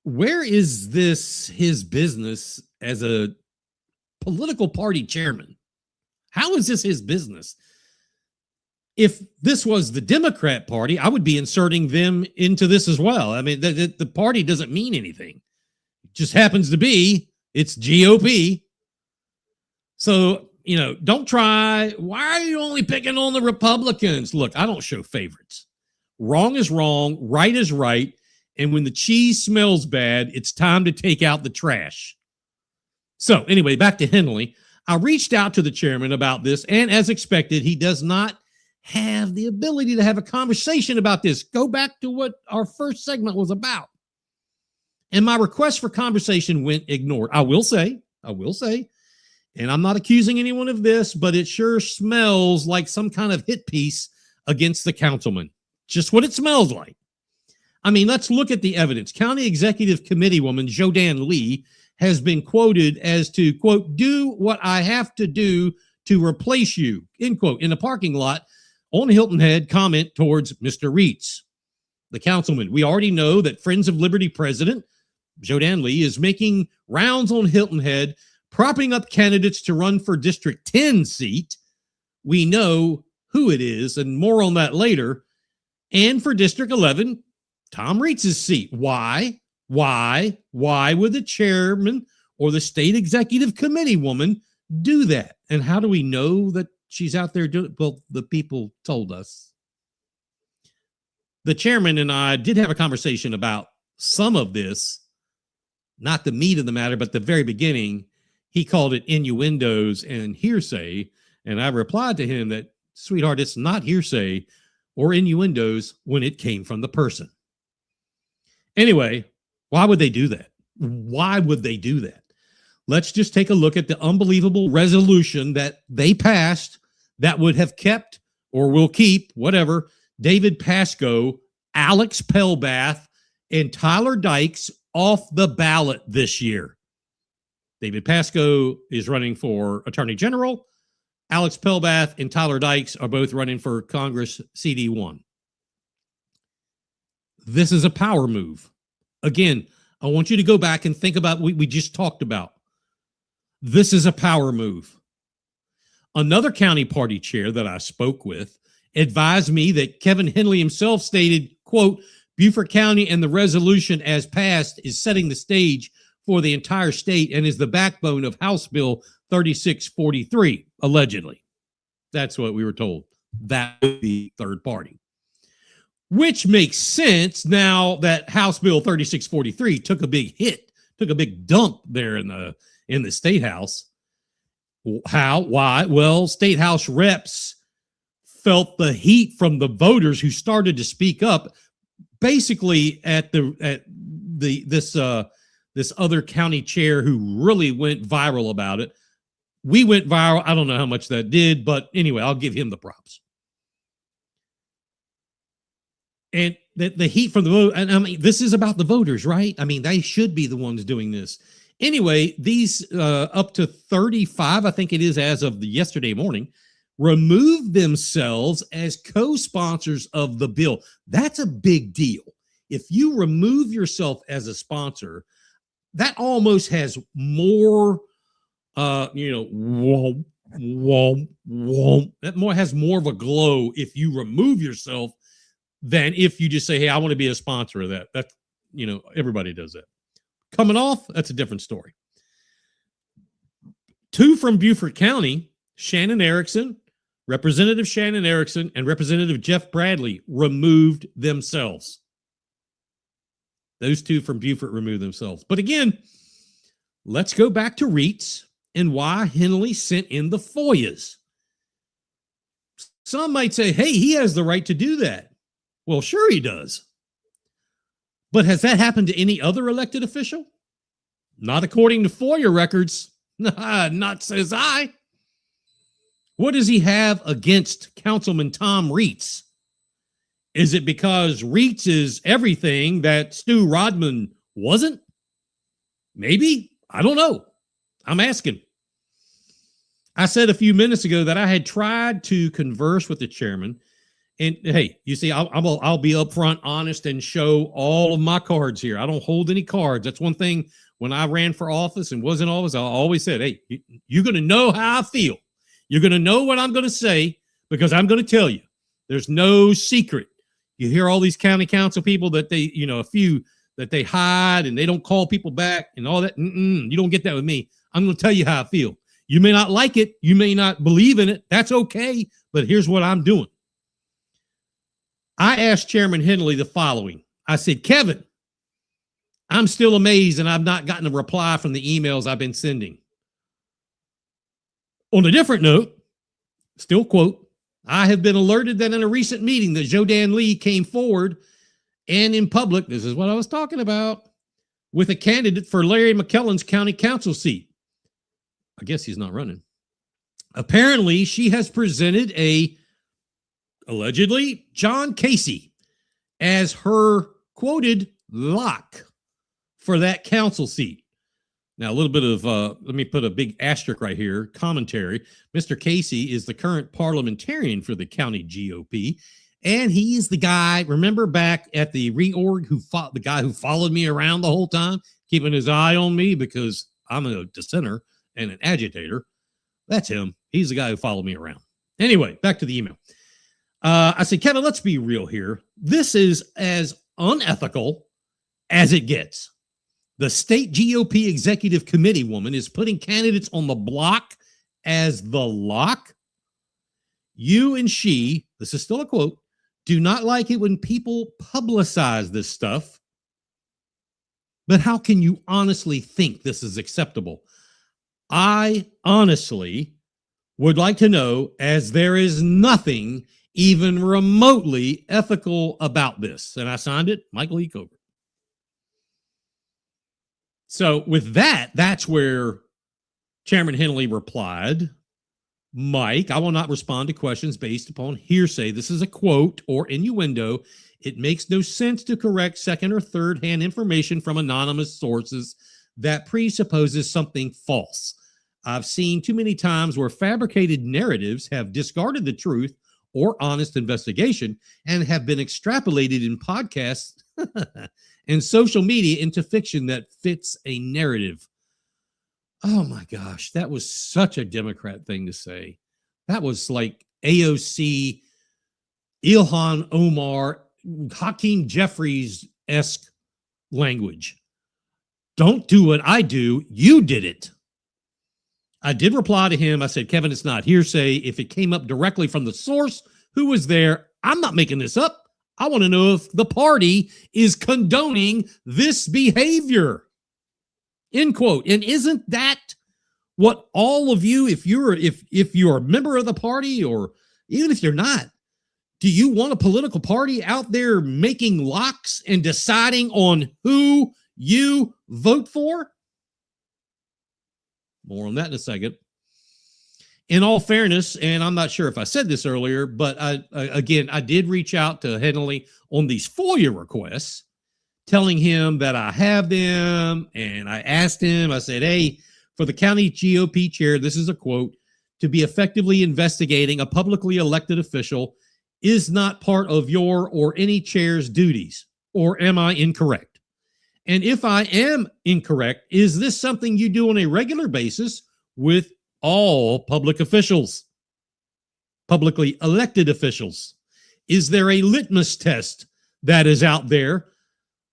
is this his business as a political party chairman? How is this his business? If this was the Democrat Party, I would be inserting them into this as well. I mean, the party doesn't mean anything. It just happens to be, it's GOP. So, don't try. Why are you only picking on the Republicans? Look, I don't show favorites. Wrong is wrong. Right is right. And when the cheese smells bad, it's time to take out the trash. So anyway, back to Henley. I reached out to the chairman about this, and as expected, he does not have the ability to have a conversation about this. Go back to what our first segment was about. And my request for conversation went ignored. I will say, and I'm not accusing anyone of this, but it sure smells like some kind of hit piece against the councilman. just what it smells like. I mean, let's look at the evidence. County Executive Committee woman Jodan Lee has been quoted as to, quote, do what I have to do to replace you, end quote, in a parking lot on Hilton Head, comment towards Mr. Reitz, the councilman. We already know that Friends of Liberty president Jodan Lee is making rounds on Hilton Head, propping up candidates to run for District 10 seat. We know who it is, and more on that later. And for District 11, Tom Reitz's seat. Why would the chairman or the state executive committee woman do that? And how do we know that she's out there doing it? Well, the people told us. The chairman and I did have a conversation about some of this, not the meat of the matter, but the very beginning. He called it innuendos and hearsay. And I replied to him that, sweetheart, it's not hearsay or innuendos when it came from the person. Anyway, why would they do that? Why would they do that? Let's just take a look at the unbelievable resolution that they passed that would have kept or will keep, whatever, David Pasco, Alex Pelbath, and Tyler Dykes off the ballot this year. David Pasco is running for Attorney General. Alex Pelbath and Tyler Dykes are both running for Congress CD1. This is a power move. Again, I want you to go back and think about what we just talked about. This is a power move. Another county party chair that I spoke with advised me that Kevin Henley himself stated, quote, Beaufort County and the resolution as passed is setting the stage for the entire state and is the backbone of House Bill 3643, allegedly. That's what we were told. That would be third party. Which makes sense now that House Bill 3643 took a big hit, took a big dump there in the State House. How? Why? Well, State House reps felt the heat from the voters who started to speak up, basically at this other county chair who really went viral about it. We went viral. I don't know how much that did, but anyway, I'll give him the props. And the heat from the vote, and I mean, this is about the voters, right? I mean, they should be the ones doing this. Anyway, these up to 35, I think it is as of yesterday morning, removed themselves as co-sponsors of the bill. That's a big deal. If you remove yourself as a sponsor, that almost has more, that has more of a glow if you remove yourself than if you just say, hey, I want to be a sponsor of that. That's, everybody does that. Coming off, that's a different story. Two from Beaufort County, Shannon Erickson, Representative Shannon Erickson, and Representative Jeff Bradley removed themselves. Those two from Beaufort removed themselves. But again, let's go back to Reitz and why Henley sent in the FOIAs. Some might say, hey, he has the right to do that. Well, sure he does. But has that happened to any other elected official? Not according to FOIA records. Not says I. What does he have against Councilman Tom Reitz? Is it because Reitz is everything that Stu Rodman wasn't? Maybe. I don't know. I'm asking. I said a few minutes ago that I had tried to converse with the chairman. And hey, you see, I'll be upfront, honest, and show all of my cards here. I don't hold any cards. That's one thing. When I ran for office and was in office, I always said, hey, you're going to know how I feel. You're going to know what I'm going to say because I'm going to tell you. There's no secret. You hear all these county council people that they, a few that they hide and they don't call people back and all that. You don't get that with me. I'm going to tell you how I feel. You may not like it. You may not believe in it. That's okay. But here's what I'm doing. I asked Chairman Henley the following. I said, Kevin, I'm still amazed and I've not gotten a reply from the emails I've been sending. On a different note, still quote, I have been alerted that in a recent meeting that Jodan Lee came forward and in public, this is what I was talking about, with a candidate for Larry McKellen's county council seat. I guess he's not running. Apparently, she has presented allegedly, John Casey, as her quoted lock for that council seat. Now, a little bit of, let me put a big asterisk right here, commentary. Mr. Casey is the current parliamentarian for the county GOP, and he is the guy, remember back at the reorg, the guy who followed me around the whole time, keeping his eye on me because I'm a dissenter and an agitator. That's him. He's the guy who followed me around. Anyway, back to the email. I said, Kevin, let's be real here. This is as unethical as it gets. The state GOP executive committee woman is putting candidates on the block as the lock. You and she, this is still a quote, do not like it when people publicize this stuff. But how can you honestly think this is acceptable? I honestly would like to know, as there is nothing even remotely ethical about this. And I signed it, Michael E. Covert. So with that, that's where Chairman Henley replied, Mike, I will not respond to questions based upon hearsay. This is a quote or innuendo. It makes no sense to correct second or third hand information from anonymous sources that presupposes something false. I've seen too many times where fabricated narratives have discarded the truth or honest investigation and have been extrapolated in podcasts and social media into fiction that fits a narrative. Oh my gosh, that was such a Democrat thing to say. That was like AOC, Ilhan Omar, Hakeem Jeffries-esque language. Don't do what I do. You did it. I did reply to him. I said, Kevin, it's not hearsay. If it came up directly from the source who was there, I'm not making this up. I want to know if the party is condoning this behavior. End quote. And isn't that what all of you, if you're a member of the party, or even if you're not, do you want a political party out there making locks and deciding on who you vote for? More on that in a second. In all fairness, and I'm not sure if I said this earlier, but I did reach out to Henley on these FOIA requests, telling him that I have them, and I asked him, I said, hey, for the county GOP chair, this is a quote, to be effectively investigating a publicly elected official is not part of your or any chair's duties, or am I incorrect? And if I am incorrect, is this something you do on a regular basis with all public officials, publicly elected officials? Is there a litmus test that is out there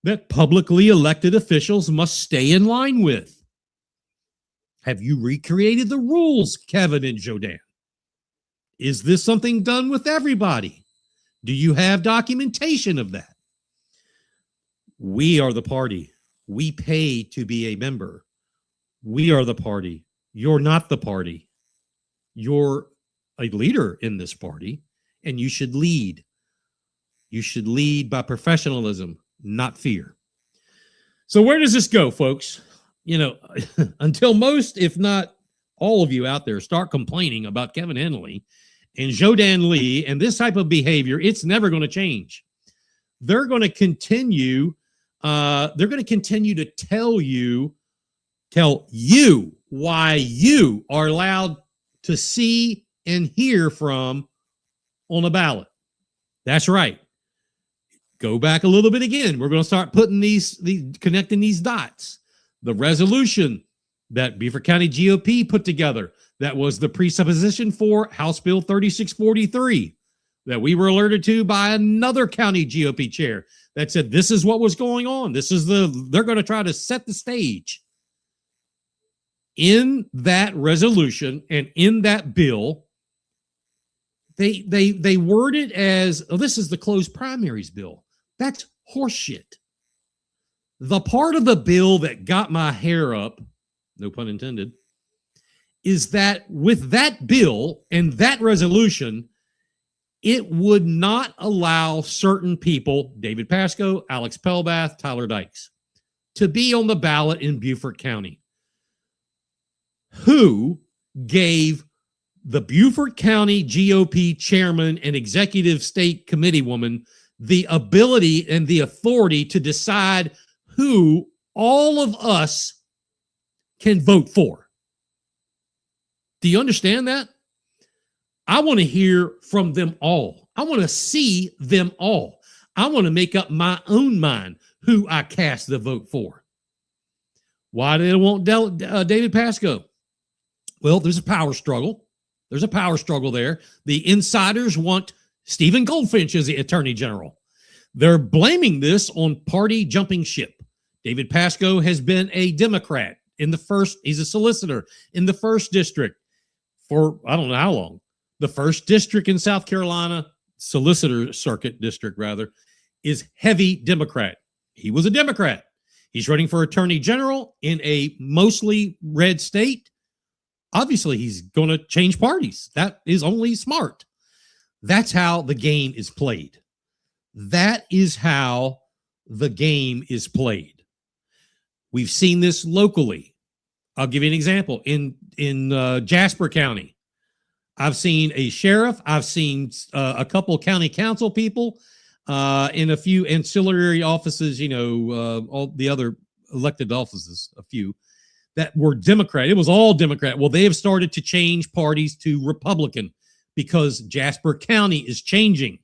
that publicly elected officials must stay in line with? Have you recreated the rules, Kevin and Jodan? Is this something done with everybody? Do you have documentation of that? We are the party. We pay to be a member. We are the party. You're not the party. You're a leader in this party, and you should lead. You should lead by professionalism, not fear. So where does this go, folks? You know, until most, if not all of you out there start complaining about Kevin Henley and Jodan Lee and this type of behavior, it's never going to change. They're going to continue. To tell you why you are allowed to see and hear from on a ballot. That's right. Go back a little bit again. We're going to start putting connecting these dots. The resolution that Beaufort County GOP put together, that was the presupposition for House Bill 3643, that we were alerted to by another county GOP chair that said this is what was going on. They're going to try to set the stage. In that resolution and in that bill, they word it as, oh, this is the closed primaries bill. That's horseshit. The part of the bill that got my hair up, no pun intended, is that with that bill and that resolution, it would not allow certain people, David Pasco, Alex Pelbath, Tyler Dykes, to be on the ballot in Beaufort County. Who gave the Beaufort County GOP chairman and executive state committee woman the ability and the authority to decide who all of us can vote for. Do you understand that? I want to hear from them all. I want to see them all. I want to make up my own mind who I cast the vote for. Why do they want David Pasco? Well, there's a power struggle. There's a power struggle there. The insiders want Stephen Goldfinch as the attorney general. They're blaming this on party jumping ship. David Pasco has been a Democrat he's a solicitor in the 1st district for I don't know how long. The 1st district in South Carolina, solicitor circuit district rather, is heavy Democrat. He was a Democrat. He's running for attorney general in a mostly red state. Obviously, he's going to change parties. That is only smart. That's how the game is played. That is how the game is played. We've seen this locally. I'll give you an example. In Jasper County, I've seen a sheriff. I've seen a couple county council people in a few ancillary offices, all the other elected offices, a few that were Democrat. It was all Democrat. Well, they have started to change parties to Republican because Jasper County is changing.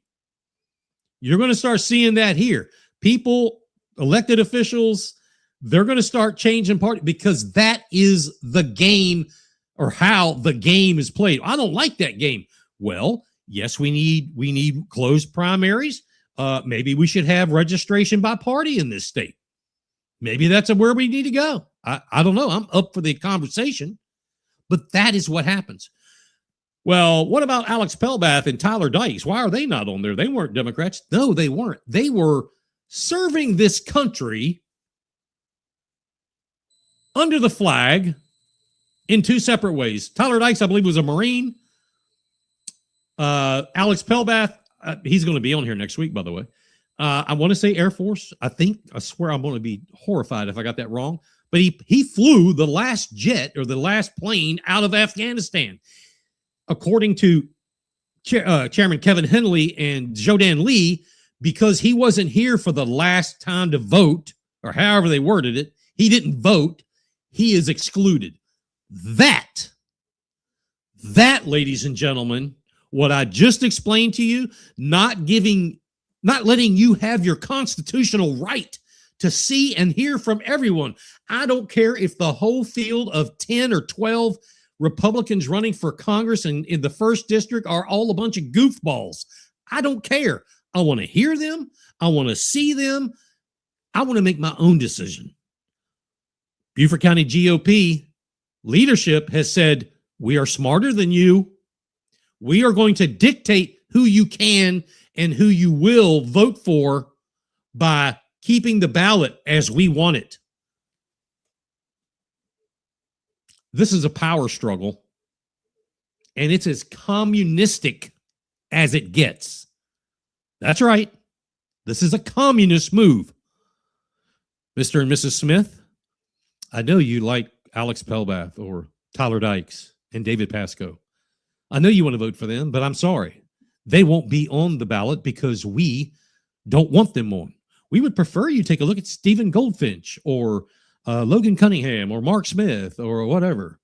You're going to start seeing that here. People, elected officials, they're going to start changing party because that is the game or how the game is played. I don't like that game. Well, yes, we need closed primaries. Maybe we should have registration by party in this state. Maybe that's where we need to go. I don't know. I'm up for the conversation, but that is what happens. Well, what about Alex Pelbath and Tyler Dykes? Why are they not on there? They weren't Democrats. No, they weren't. They were serving this country under the flag in 2 separate ways. Tyler Dykes, I believe, was a Marine. Alex Pelbath, he's going to be on here next week, by the way. I want to say Air Force. I swear I'm going to be horrified if I got that wrong. But he flew the last jet or the last plane out of Afghanistan. According to Chairman Kevin Henley and Jodan Lee, because he wasn't here for the last time to vote, or however they worded it, he didn't vote. He is excluded. That, ladies and gentlemen, what I just explained to you, not letting you have your constitutional right to see and hear from everyone. I don't care if the whole field of 10 or 12 Republicans running for Congress in the 1st district are all a bunch of goofballs. I don't care. I want to hear them. I want to see them. I want to make my own decision. Beaufort County GOP leadership has said, we are smarter than you. We are going to dictate who you can and who you will vote for by keeping the ballot as we want it. This is a power struggle, and it's as communistic as it gets. That's right. This is a communist move. Mr. and Mrs. Smith, I know you like Alex Pelbath or Tyler Dykes and David Pasco. I know you want to vote for them, but I'm sorry. They won't be on the ballot because we don't want them on. We would prefer you take a look at Stephen Goldfinch or Logan Cunningham or Mark Smith or whatever.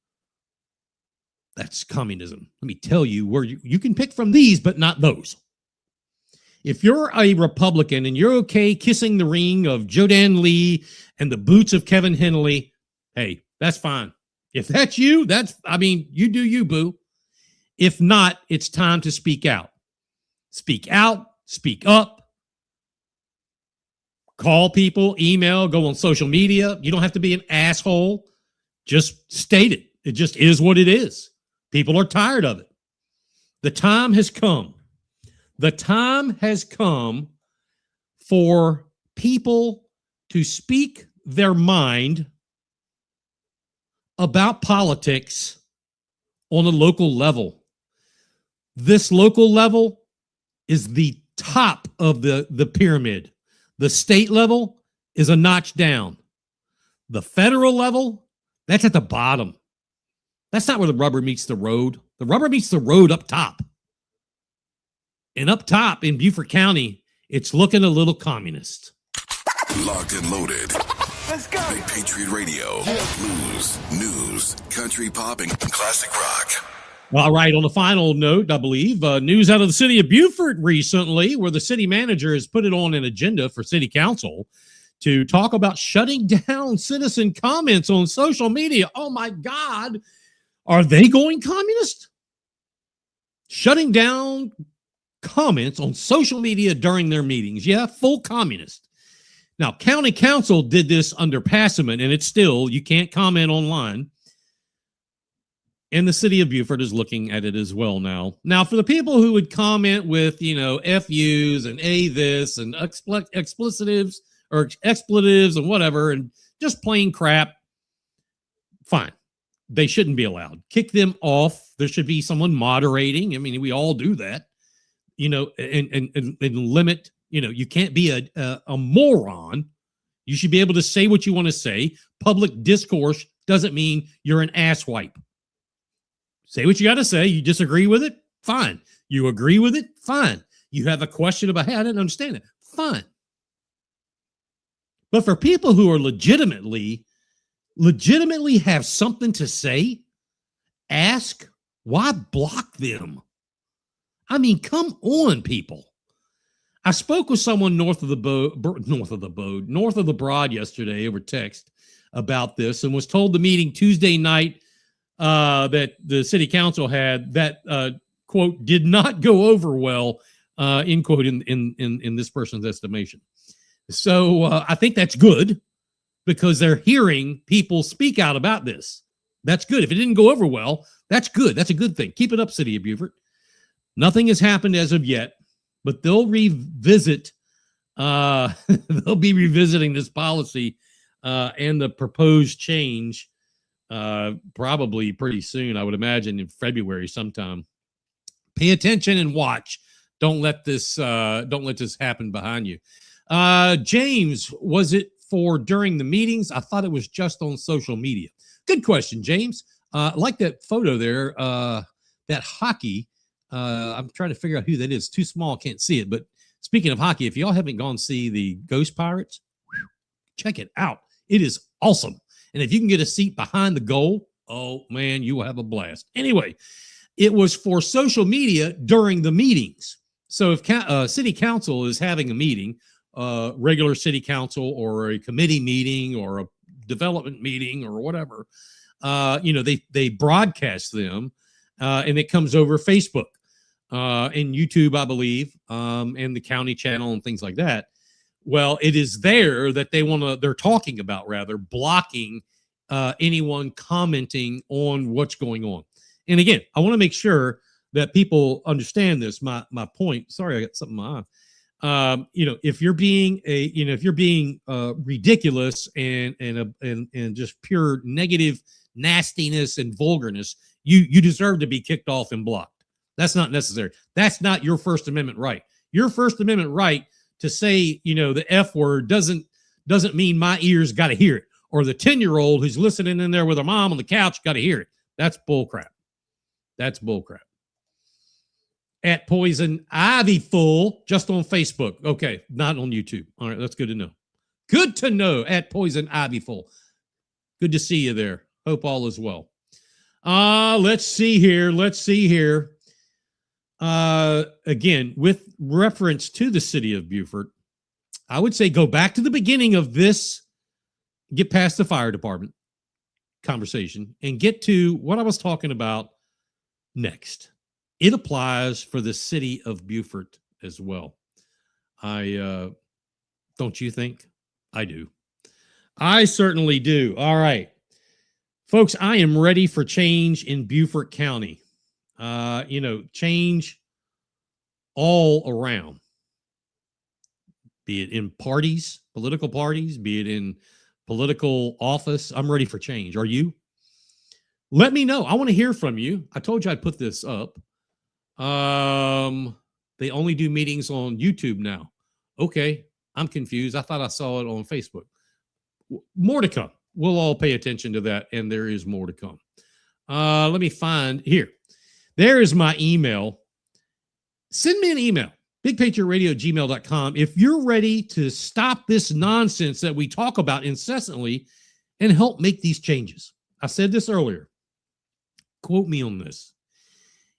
That's communism. Let me tell you where you can pick from these, but not those. If you're a Republican and you're okay kissing the ring of Jodan Lee and the boots of Kevin Henley, hey, that's fine. If that's you, you do you, boo. If not, it's time to speak out. Speak out, speak up. Call people, email, go on social media. You don't have to be an asshole. Just state it. It just is what it is. People are tired of it. The time has come. The time has come for people to speak their mind about politics on a local level. This local level is the top of the pyramid. The state level is a notch down. The federal level, that's at the bottom. That's not where the rubber meets the road. The rubber meets the road up top. And up top in Beaufort County It's looking a little communist. Locked and loaded. Let's go. Patriot Radio. Blues, news, country pop, and classic rock. All right. On the final note, I believe, news out of the city of Beaufort recently, where the city manager has put it on an agenda for city council to talk about shutting down citizen comments on social media. Oh, my God. Are they going communist? Shutting down comments on social media during their meetings. Yeah, full communist. Now, county council did this under Passman, and it's still, you can't comment online. And the city of Beaufort is looking at it as well now. Now, for the people who would comment with, FUs and this and expletives or expletives and whatever, and just plain crap, fine. They shouldn't be allowed. Kick them off. There should be someone moderating. I mean, we all do that, and limit. You can't be a moron. You should be able to say what you want to say. Public discourse doesn't mean you're an asswipe. Say what you got to say. You disagree with it? Fine. You agree with it? Fine. You have a question about, hey, I didn't understand it. Fine. But for people who are legitimately have something to say, ask, why block them? I mean, come on, people. I spoke with someone north of the Broad yesterday over text about this, and was told the meeting Tuesday night that the city council had that quote did not go over well, end quote, in this person's estimation. So I think that's good, because they're hearing people speak out about this. That's good. If it didn't go over well, that's good. That's a good thing. Keep it up, City of Beaufort. Nothing has happened as of yet, but they'll revisit. They'll be revisiting this policy and the proposed change probably pretty soon. I would imagine in February sometime. Pay attention and watch. Don't let this happen behind you. James, was it for during the meetings? I thought it was just on social media. Good question, James. Like that photo there, that hockey. I'm trying to figure out who that is. Too small, can't see it. But speaking of hockey, if y'all haven't gone see the Ghost Pirates, check it out. It is awesome. And if you can get a seat behind the goal, oh man, you will have a blast. Anyway, it was for social media during the meetings. So if city council is having a meeting, regular city council or a committee meeting or a development meeting or whatever, they broadcast them, and it comes over Facebook and YouTube, I believe, and the county channel and things like that. Well, it is there that they're talking about, rather, blocking anyone commenting on what's going on. And again, I want to make sure that people understand this. My point. Sorry, I got something in my eye. If you're being ridiculous and just pure negative nastiness and vulgarness, you deserve to be kicked off and blocked. That's not necessary. That's not your First Amendment right. Your First Amendment right to say, the F word doesn't mean my ears got to hear it, or the 10-year-old who's listening in there with her mom on the couch got to hear it. That's bullcrap. That's bullcrap. At Poison Ivy Full, just on Facebook. Okay, not on YouTube. All right, that's good to know. Good to know. At Poison Ivy Full. Good to see you there. Hope all is well. Let's see here. Again, with reference to the city of Beaufort, I would say go back to the beginning of this, get past the fire department conversation, and get to what I was talking about next. It applies for the city of Beaufort as well. Don't you think? I do. I certainly do. All right. Folks, I am ready for change in Beaufort County. Change all around. Be it in parties, political parties, be it in political office. I'm ready for change. Are you? Let me know. I want to hear from you. I told you I'd put this up. They only do meetings on YouTube now. Okay, I'm confused. I thought I saw it on Facebook. More to come. We'll all pay attention to that, and there is more to come. Let me find here. There is my email. Send me an email. BigPatriotRadio@gmail.com. If you're ready to stop this nonsense that we talk about incessantly and help make these changes. I said this earlier. Quote me on this.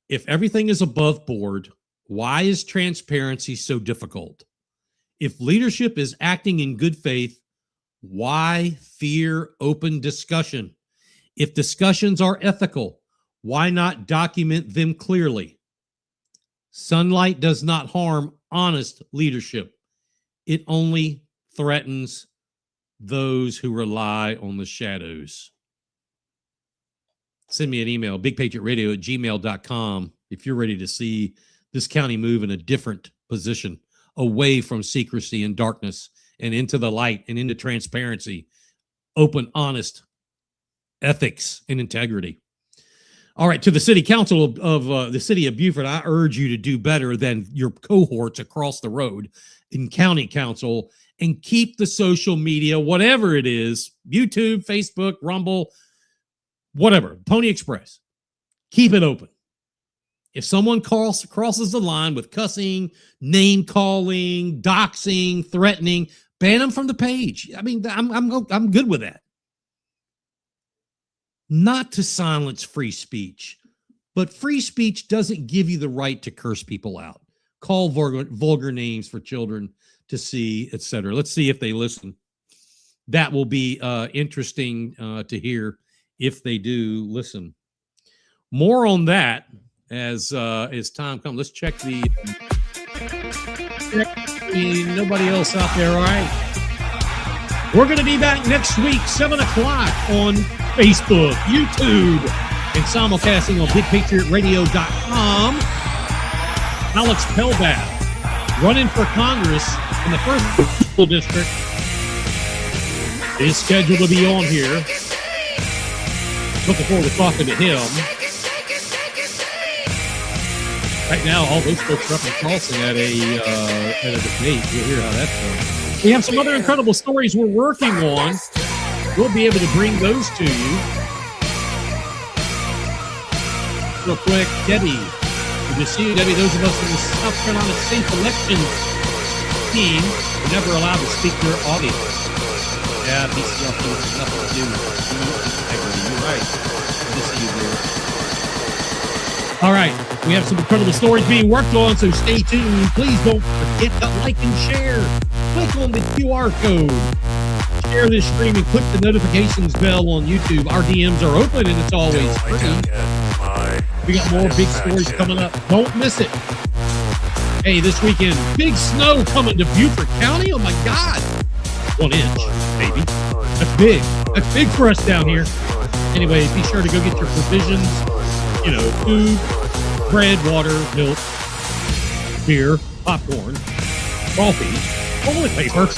If everything is above board, why is transparency so difficult? If leadership is acting in good faith, why fear open discussion? If discussions are ethical, why not document them clearly? Sunlight does not harm honest leadership. It only threatens those who rely on the shadows. Send me an email, bigpatriotradio@gmail.com, if you're ready to see this county move in a different position, away from secrecy and darkness and into the light and into transparency, open, honest ethics and integrity. All right, to the city council of the city of Beaufort, I urge you to do better than your cohorts across the road in county council and keep the social media, whatever it is, YouTube, Facebook, Rumble, whatever, Pony Express, keep it open. If someone crosses the line with cussing, name calling, doxing, threatening, ban them from the page. I mean, I'm good with that. Not to silence free speech, but free speech doesn't give you the right to curse people out, call vulgar names for children to see, etc. Let's see if they listen. That will be interesting to hear if they do listen. More on that as time comes. Let's check nobody else out there. All right. We're going to be back next week, 7 o'clock on Facebook, YouTube, and simulcasting on BigPatriotRadio.com. Alex Pelbath, running for Congress in the 1st School District, is scheduled to be on here. Looking forward to talking to him. Right now, all those folks are up and crossing at a debate. You'll hear how that's going. We have some other incredible stories we're working on. We'll be able to bring those to you. Real quick, Debbie. Good to see you, Debbie. Those of us in the South Carolina Safe Elections team are never allowed to speak to their audience. Yeah, BCL has nothing to do with integrity. You're right. Good to see you here. All right. We have some incredible stories being worked on, so stay tuned. Please don't forget to like and share. Click on the QR code. Share this stream and click the notifications bell on YouTube. Our DMs are open and it's always free. We got more big stories coming up. Don't miss it. Hey, this weekend, big snow coming to Beaufort County. Oh my God. 1 inch, maybe. That's big. That's big for us down here. Anyway, be sure to go get your provisions. You know, food, bread, water, milk, beer, popcorn, coffee, toilet paper.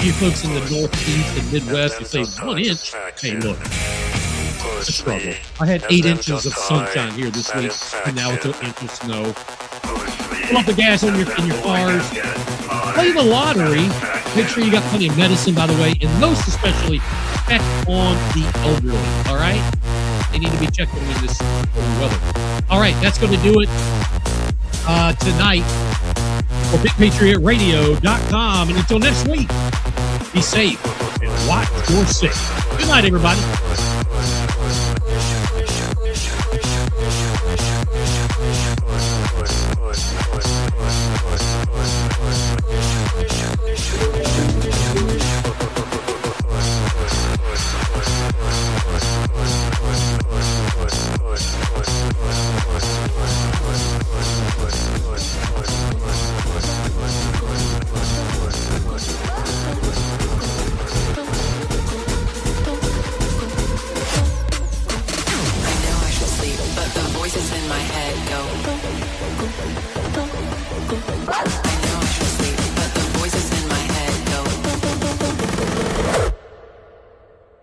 You folks in the Northeast and Midwest, you say 1 inch. Hey, look, it's a struggle. I had 8 inches of sunshine here this week, and now it's 1 inch of snow. Fill up the gas in your cars. Play the lottery. Make sure you got plenty of medicine, by the way, and most especially, check on the elderly. All right, they need to be checked on in this weather. All right, that's going to do it tonight for BigPatriotRadio.com. And until next week, be safe and watch your six. Good night, everybody.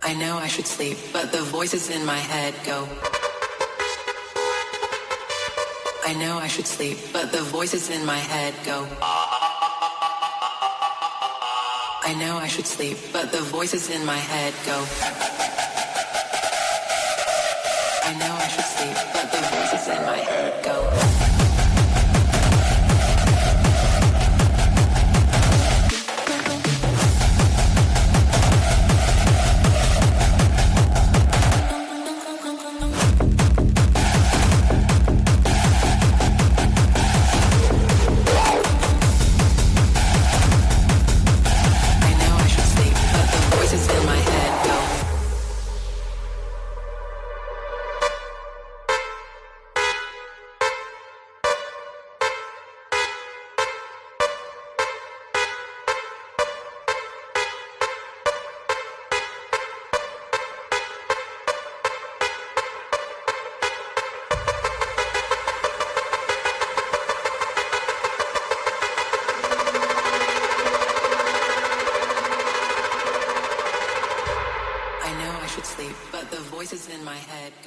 I know I should sleep, but the voices in my head go. I know I should sleep, but the voices in my head go. I know I should sleep, but the voices in my head go. I know I should sleep, but the voices in my head go. should sleep, but the voices in my head